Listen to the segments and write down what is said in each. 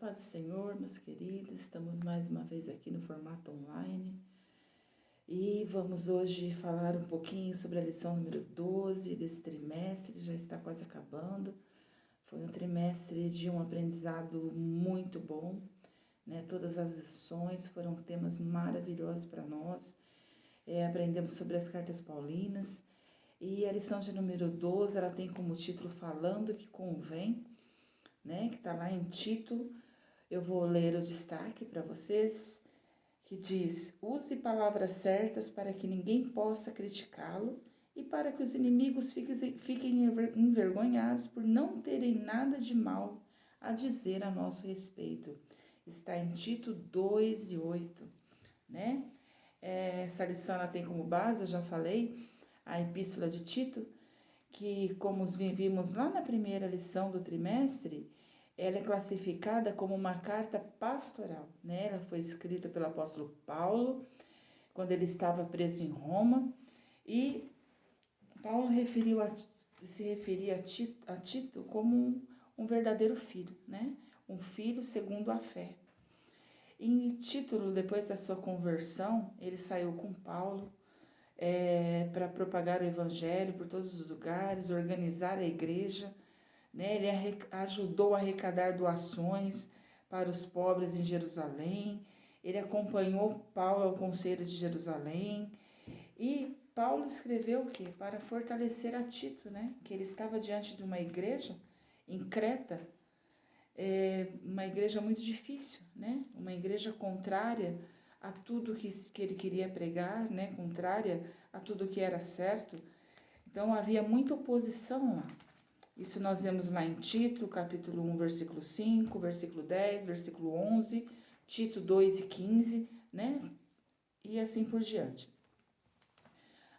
Paz do Senhor, meus queridos, estamos mais uma vez aqui no formato online e vamos hoje falar um pouquinho sobre a lição número 12 desse trimestre, já está quase acabando. Foi um trimestre de um aprendizado muito bom, né? Todas as lições foram temas maravilhosos para nós. Aprendemos sobre as cartas paulinas e a lição de número 12, ela tem como título Falando que Convém, né? Que está lá em Tito. Eu vou ler o destaque para vocês, que diz: use palavras certas para que ninguém possa criticá-lo e para que os inimigos fiquem envergonhados por não terem nada de mal a dizer a nosso respeito. Está em Tito 2:8, né? Essa lição ela tem como base, eu já falei, a Epístola de Tito, que, como vimos lá na primeira lição do trimestre, ela é classificada como uma carta pastoral, né? Ela foi escrita pelo apóstolo Paulo, quando ele estava preso em Roma, e Paulo se referia a Tito como um verdadeiro filho, né? Um filho segundo a fé. Em Tito, depois da sua conversão, ele saiu com Paulo para propagar o evangelho por todos os lugares, organizar a igreja, né? Ele ajudou a arrecadar doações para os pobres em Jerusalém. Ele acompanhou Paulo ao Conselho de Jerusalém. E Paulo escreveu o quê? Para fortalecer a Tito, né? Que ele estava diante de uma igreja em Creta, uma igreja muito difícil, né? Uma igreja contrária a tudo que ele queria pregar, né? Contrária a tudo que era certo. Então havia muita oposição lá. Isso nós vemos lá em Tito, capítulo 1, versículo 5, versículo 10, versículo 11, Tito 2:15, né? E assim por diante.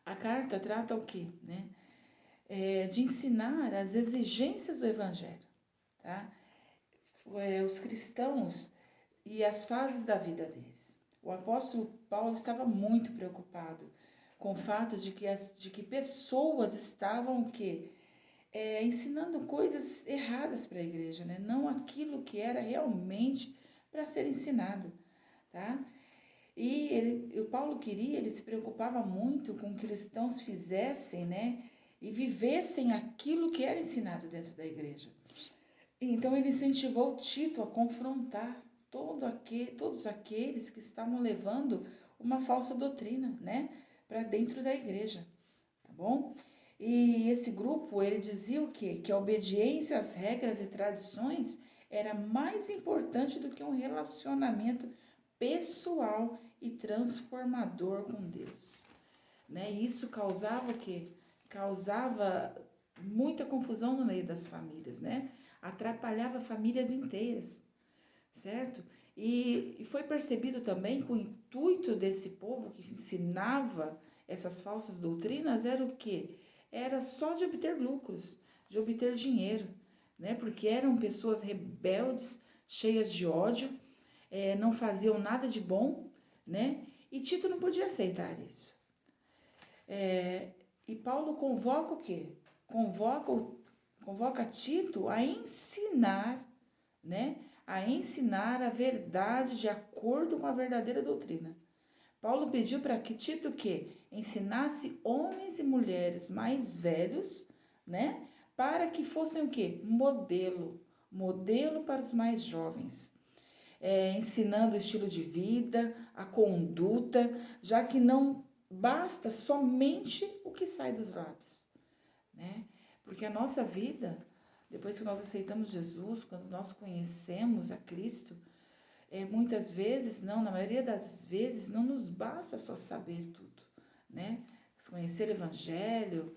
A carta trata o quê? Né? De ensinar as exigências do evangelho, tá? Os cristãos e as fases da vida deles. O apóstolo Paulo estava muito preocupado com o fato de que pessoas estavam o quê? Ensinando coisas erradas para a igreja, né? Não aquilo que era realmente para ser ensinado, tá? E o Paulo ele se preocupava muito com que os cristãos fizessem, né? E vivessem aquilo que era ensinado dentro da igreja. Então ele incentivou Tito a confrontar todos aqueles que estavam levando uma falsa doutrina, né? Para dentro da igreja, tá bom? E esse grupo, ele dizia o quê? Que a obediência às regras e tradições era mais importante do que um relacionamento pessoal e transformador com Deus, né? E isso causava o quê? Causava muita confusão no meio das famílias, né? Atrapalhava famílias inteiras, certo? E foi percebido também que o intuito desse povo que ensinava essas falsas doutrinas era o quê? Era só de obter lucros, de obter dinheiro, né? Porque eram pessoas rebeldes, cheias de ódio, não faziam nada de bom, né? E Tito não podia aceitar isso. E Paulo convoca o quê? Convoca Tito a ensinar, né? A ensinar a verdade de acordo com a verdadeira doutrina. Paulo pediu para que Tito que ensinasse homens e mulheres mais velhos, né, para que fossem o quê? Modelo para os mais jovens, ensinando o estilo de vida, a conduta, já que não basta somente o que sai dos lábios, né? Porque a nossa vida, depois que nós aceitamos Jesus, quando nós conhecemos a Cristo, muitas vezes, não, na maioria das vezes, não nos basta só saber tudo, né? Conhecer o Evangelho,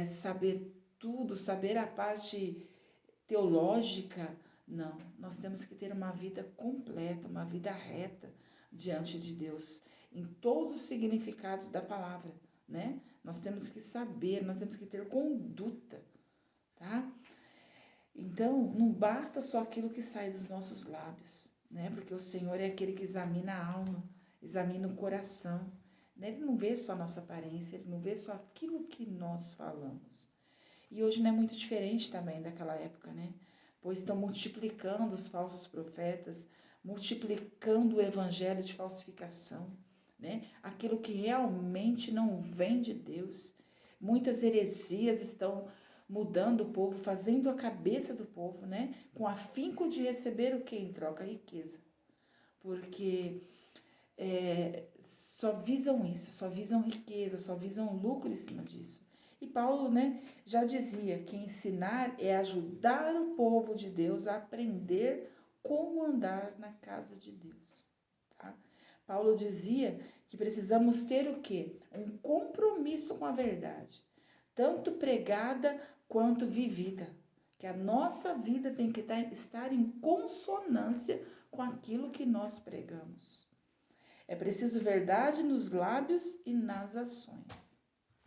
saber tudo, saber a parte teológica, não. Nós temos que ter uma vida completa, uma vida reta diante de Deus, em todos os significados da palavra, né? Nós temos que saber, nós temos que ter conduta, tá? Então, não basta só aquilo que sai dos nossos lábios, né? Porque o Senhor é aquele que examina a alma, examina o coração, né? Ele não vê só a nossa aparência, ele não vê só aquilo que nós falamos. E hoje não é muito diferente também daquela época, né? pois estão multiplicando os falsos profetas, multiplicando o evangelho de falsificação, né? Aquilo que realmente não vem de Deus. Muitas heresias estão mudando o povo, fazendo a cabeça do povo, né? Com afinco de receber o que em troca? A riqueza. Porque só visam isso, só visam riqueza, só visam lucro em cima disso. E Paulo, né, já dizia que ensinar é ajudar o povo de Deus a aprender como andar na casa de Deus. Tá? Paulo dizia que precisamos ter o quê? Um compromisso com a verdade, tanto pregada quanto vivida. Que a nossa vida tem que estar em consonância com aquilo que nós pregamos. É preciso verdade nos lábios e nas ações,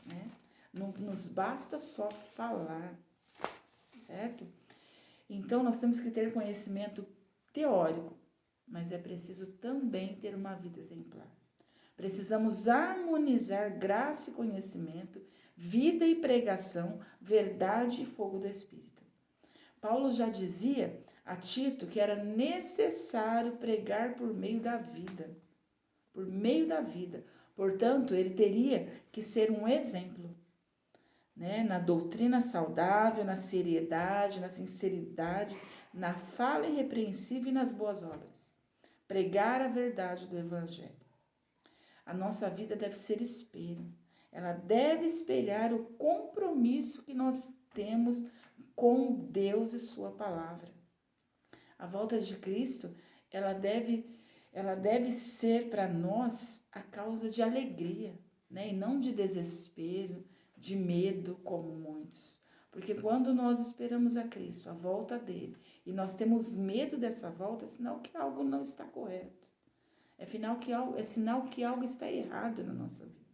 né? Não nos basta só falar, certo? Então, nós temos que ter conhecimento teórico, mas é preciso também ter uma vida exemplar. Precisamos harmonizar graça e conhecimento, vida e pregação, verdade e fogo do Espírito. Paulo já dizia a Tito que era necessário pregar por meio da vida. Por meio da vida. Portanto, ele teria que ser um exemplo, né? Na doutrina saudável, na seriedade, na sinceridade, na fala irrepreensível e nas boas obras. Pregar a verdade do Evangelho. A nossa vida deve ser espelho. Ela deve espelhar o compromisso que nós temos com Deus e sua palavra. A volta de Cristo, ela deve ser para nós a causa de alegria, né? E não de desespero, de medo, como muitos. Porque quando nós esperamos a Cristo, a volta dele, e nós temos medo dessa volta, é sinal que algo não está correto. É sinal que algo está errado na nossa vida.